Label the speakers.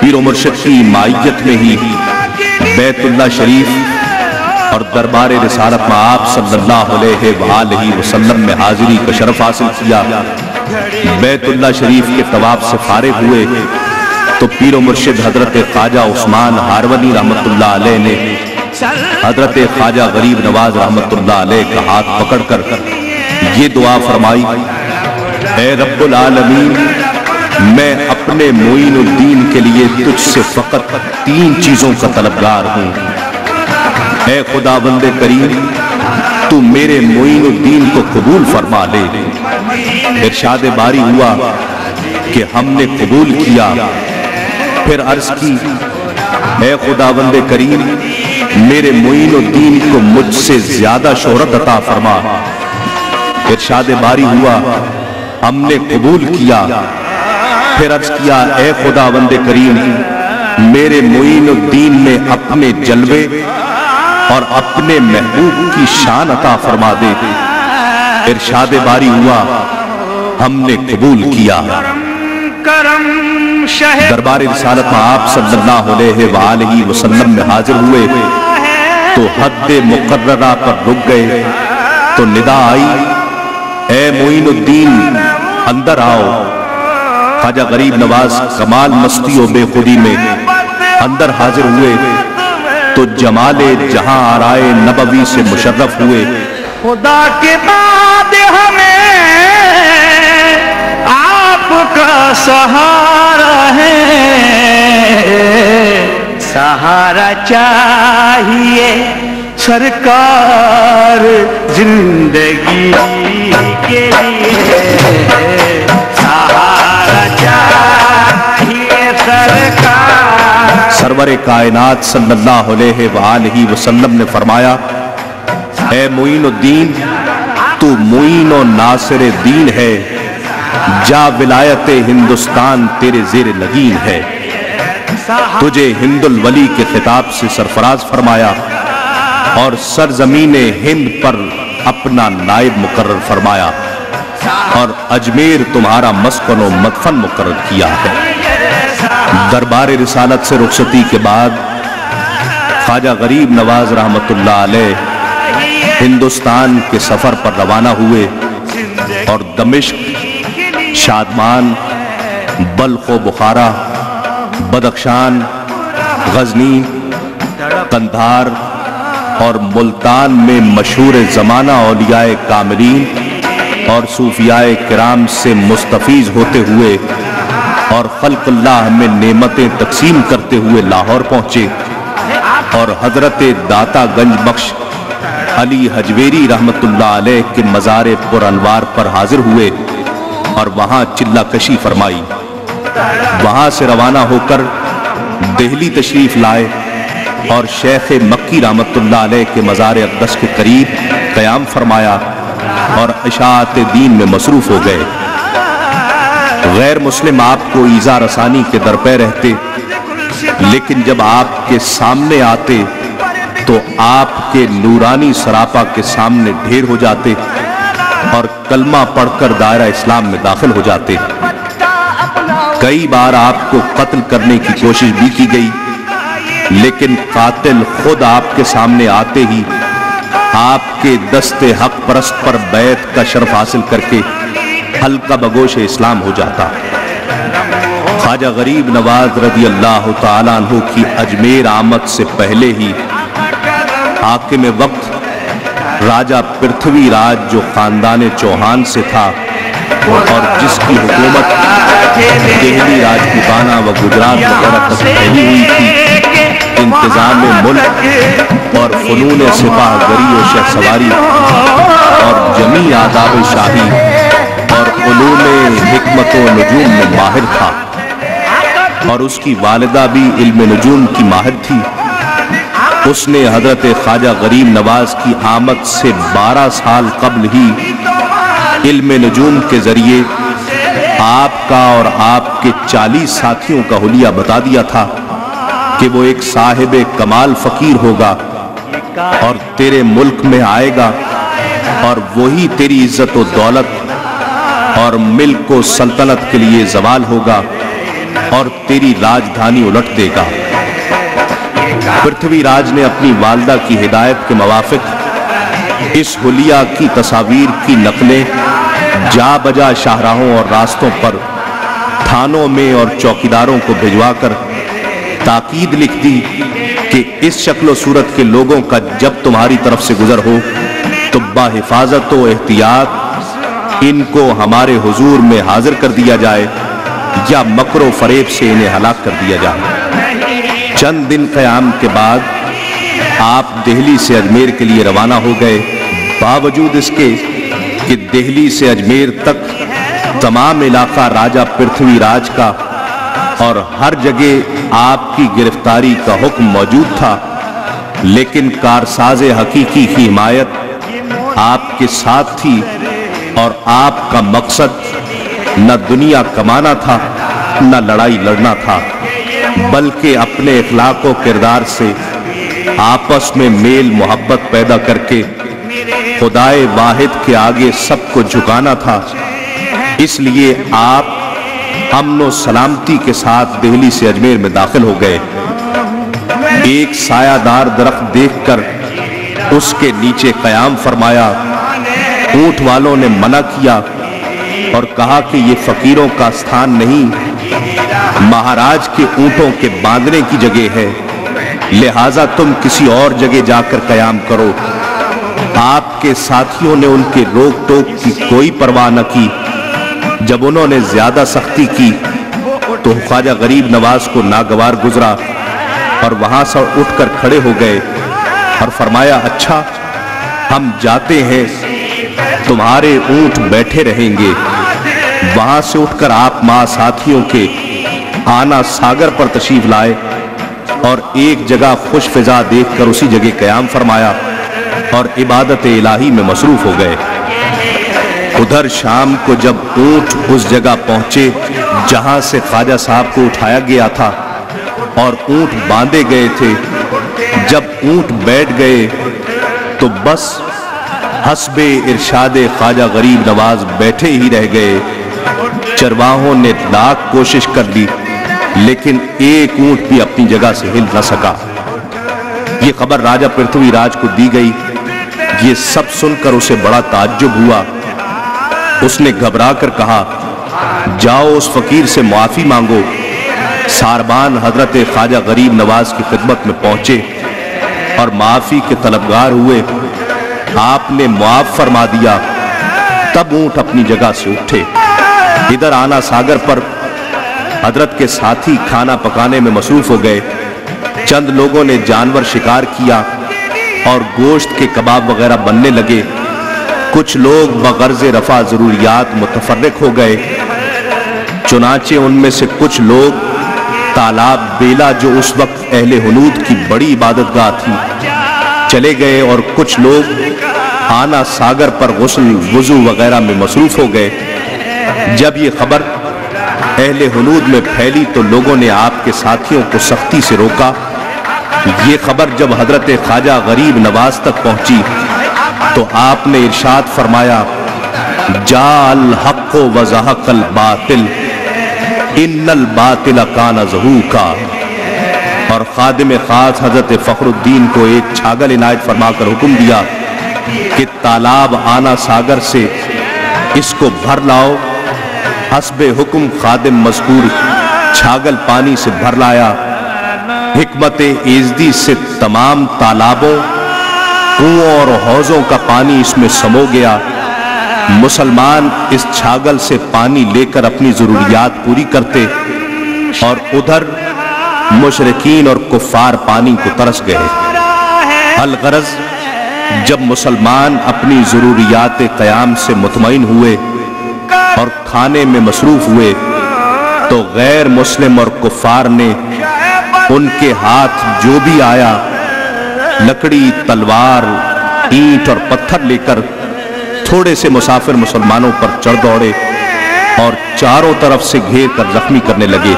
Speaker 1: پیر و مرشد کی مائیت میں ہی بیت اللہ شریف اور دربار رسالت میں آپ صلی اللہ علیہ وآلہ وسلم میں حاضری کا شرف حاصل کیا۔ بیت اللہ شریف کے طواف سے فارغ ہوئے تو پیر و مرشد حضرت خواجہ عثمان ہارونی رحمت اللہ علیہ نے حضرت خواجہ غریب نواز رحمت اللہ علیہ کا ہاتھ پکڑ کر یہ دعا فرمائی، اے رب العالمین، میں اپنے معین الدین کے لیے تجھ سے فقط 3 چیزوں کا طلبگار ہوں۔ اے خداوند کریم، تو میرے معین الدین کو قبول فرما لے۔ ارشاد باری ہوا کہ ہم نے قبول کیا۔ پھر عرض کی، اے خداوند کریم، میرے معین الدین کو مجھ سے زیادہ شہرت عطا فرما۔ ارشاد باری ہوا، ہم نے قبول کیا۔ پھر عرض کیا، اے خداوند کریم، میرے معین الدین میں اپنے جلوے اور اپنے محبوب کی شان عطا فرما دے۔ ارشاد باری ہوا، ہم نے قبول کیا۔ دربار رسالت میں آپ صلی اللہ علیہ وآلہ وسلم میں حاضر ہوئے تو حد مقررہ پر رک گئے تو ندا آئی، اے معین الدین اندر آؤ۔ خواجہ غریب نواز کمال مستی و بے خودی میں اندر حاضر ہوئے تو جمال جہاں آرائے نبوی سے مشرف ہوئے۔
Speaker 2: خدا کے بعد ہمیں آپ کا سہارا ہے، سہارا چاہیے سرکار زندگی کے لیے، سہارا چاہیے سرکار۔
Speaker 1: سرور کائنات صلی اللہ علیہ وآلہ وسلم نے فرمایا، اے معین الدین، تو معین و ناصر دین ہے، جا ولایت ہندوستان تیرے زیر نگین ہے۔ تجھے ہند الولی کے خطاب سے سرفراز فرمایا اور سرزمین ہند پر اپنا نائب مقرر فرمایا اور اجمیر تمہارا مسکن و مدفن مقرر کیا ہے۔ دربار رسالت سے رخصتی کے بعد خواجہ غریب نواز رحمت اللہ علیہ ہندوستان کے سفر پر روانہ ہوئے اور دمشق، شادمان، بلخ و بخارا، بدخشان، غزنی، قندھار اور ملتان میں مشہور زمانہ اولیاء کاملین اور صوفیاء کرام سے مستفیض ہوتے ہوئے اور خلق اللہ میں نعمتیں تقسیم کرتے ہوئے لاہور پہنچے اور حضرت داتا گنج بخش علی حجویری رحمت اللہ علیہ کے مزار پر انوار پر حاضر ہوئے اور وہاں چلہ کشی فرمائی۔ وہاں سے روانہ ہو کر دہلی تشریف لائے اور شیخ مکی رحمت اللہ علیہ کے مزار اقدس کے قریب قیام فرمایا اور اشاعت دین میں مصروف ہو گئے۔ غیر مسلم آپ کو ایذا رسانی کے درپے رہتے، لیکن جب آپ کے سامنے آتے تو آپ کے نورانی سراپا کے سامنے ڈھیر ہو جاتے اور کلمہ پڑھ کر دائرہ اسلام میں داخل ہو جاتے۔ کئی بار آپ کو قتل کرنے کی کوشش بھی کی گئی، لیکن قاتل خود آپ کے سامنے آتے ہی آپ کے دست حق پرست پر بیعت کا شرف حاصل کر کے حلقہ بگوش اسلام ہو جاتا۔ خواجہ غریب نواز رضی اللہ تعالیٰ عنہ کی اجمیر آمد سے پہلے ہی حاکم وقت راجہ پرتھوی راج جو خاندان چوہان سے تھا اور جس کی حکومت دہلی راجپوتانہ و گجرات وغیرہ تک پھیلی ہوئی تھی، انتظام ملک اور فنون سپاہ گری و شہ سواری اور جمیع آداب شاہی اور علوم حکمت و نجوم میں ماہر تھا، اور اس کی والدہ بھی علم نجوم کی ماہر تھی۔ اس نے حضرت خواجہ غریب نواز کی آمد سے 12 سال قبل ہی علم نجوم کے ذریعے آپ کا اور آپ کے 40 ساتھیوں کا حلیہ بتا دیا تھا کہ وہ ایک صاحب کمال فقیر ہوگا اور تیرے ملک میں آئے گا، اور وہی تیری عزت و دولت اور ملک و سلطنت کے لیے زوال ہوگا۔ اور تیری راجدھانی الٹ دے گا۔ پرتھوی راج نے اپنی والدہ کی ہدایت کے موافق اس حلیہ کی تصاویر کی نقلیں جا بجا شاہراہوں اور راستوں پر تھانوں میں اور چوکیداروں کو بھجوا کر تاکید لکھ دی کہ اس شکل و صورت کے لوگوں کا جب تمہاری طرف سے گزر ہو تو باحفاظت و احتیاط ان کو ہمارے حضور میں حاضر کر دیا جائے یا مکر و فریب سے انہیں ہلاک کر دیا جائے۔ چند دن قیام کے بعد آپ دہلی سے اجمیر کے لیے روانہ ہو گئے۔ باوجود اس کے کہ دہلی سے اجمیر تک تمام علاقہ راجہ پرتھوی راج کا اور ہر جگہ آپ کی گرفتاری کا حکم موجود تھا، لیکن کارساز حقیقی کی حمایت آپ کے ساتھ تھی اور آپ کا مقصد نہ دنیا کمانا تھا نہ لڑائی لڑنا تھا، بلکہ اپنے اخلاق و کردار سے آپس میں میل محبت پیدا کر کے خدائے واحد کے آگے سب کو جھکانا تھا۔ اس لیے آپ امن و سلامتی کے ساتھ دہلی سے اجمیر میں داخل ہو گئے۔ ایک سایہ دار درخت دیکھ کر اس کے نیچے قیام فرمایا۔ اونٹ والوں نے منع کیا اور کہا کہ یہ فقیروں کا استھان نہیں، مہاراج کے اونٹوں کے باندھنے کی جگہ ہے، لہٰذا تم کسی اور جگہ جا کر قیام کرو۔ آپ کے ساتھیوں نے ان کے روک ٹوک کی کوئی پرواہ نہ کی۔ جب انہوں نے زیادہ سختی کی تو خواجہ غریب نواز کو ناگوار گزرا اور وہاں سے اٹھ کر کھڑے ہو گئے اور فرمایا، اچھا ہم جاتے ہیں، تمہارے اونٹ بیٹھے رہیں گے۔ وہاں سے اٹھ کر آپ ماں ساتھیوں کے آنا ساگر پر تشریف لائے اور ایک جگہ خوش فضا دیکھ کر اسی جگہ قیام فرمایا اور عبادت الہی میں مصروف ہو گئے۔ ادھر شام کو جب اونٹ اس جگہ پہنچے جہاں سے خواجہ صاحب کو اٹھایا گیا تھا اور اونٹ باندھے گئے تھے، جب اونٹ بیٹھ گئے تو بس حسب ارشاد خواجہ غریب نواز بیٹھے ہی رہ گئے۔ چرواہوں نے لاکھ کوشش کر لی لیکن ایک اونٹ بھی اپنی جگہ سے ہل نہ سکا۔ یہ خبر راجہ پرتھوی راج کو دی گئی۔ یہ سب سن کر اسے بڑا تعجب ہوا۔ اس نے گھبرا کر کہا، جاؤ اس فقیر سے معافی مانگو۔ ساربان حضرت خواجہ غریب نواز کی خدمت میں پہنچے اور معافی کے طلبگار ہوئے۔ آپ نے معاف فرما دیا، تب اونٹ اپنی جگہ سے اٹھے۔ ادھر آنا ساگر پر حضرت کے ساتھی کھانا پکانے میں مصروف ہو گئے۔ چند لوگوں نے جانور شکار کیا اور گوشت کے کباب وغیرہ بننے لگے۔ کچھ لوگ بغرض رفع ضروریات متفرق ہو گئے، چنانچہ ان میں سے کچھ لوگ تالاب بیلا جو اس وقت اہل ہنود کی بڑی عبادت گاہ تھی چلے گئے اور کچھ لوگ آنا ساگر پر غسل وضو وغیرہ میں مصروف ہو گئے۔ جب یہ خبر اہل ہنود میں پھیلی تو لوگوں نے آپ کے ساتھیوں کو سختی سے روکا۔ یہ خبر جب حضرت خواجہ غریب نواز تک پہنچی تو آپ نے ارشاد فرمایا، جاء الحق وزہق الباطل ان الباطل کان زہوقا، اور خادم خاص حضرت فخر الدین کو ایک چھاگل عنایت فرما کر حکم دیا کہ تالاب آنا ساگر سے اس کو بھر لاؤ۔ حسب حکم خادم مذکور چھاگل پانی سے بھر لایا۔ حکمت ایزدی سے تمام تالابوں، کنووں اور حوضوں کا پانی اس میں سمو گیا۔ مسلمان اس چھاگل سے پانی لے کر اپنی ضروریات پوری کرتے اور ادھر مشرکین اور کفار پانی کو ترس گئے۔ الغرض جب مسلمان اپنی ضروریات قیام سے مطمئن ہوئے اور کھانے میں مصروف ہوئے تو غیر مسلم اور کفار نے ان کے ہاتھ جو بھی آیا، لکڑی، تلوار، اینٹ اور پتھر لے کر تھوڑے سے مسافر مسلمانوں پر چڑھ دوڑے اور چاروں طرف سے گھیر کر زخمی کرنے لگے۔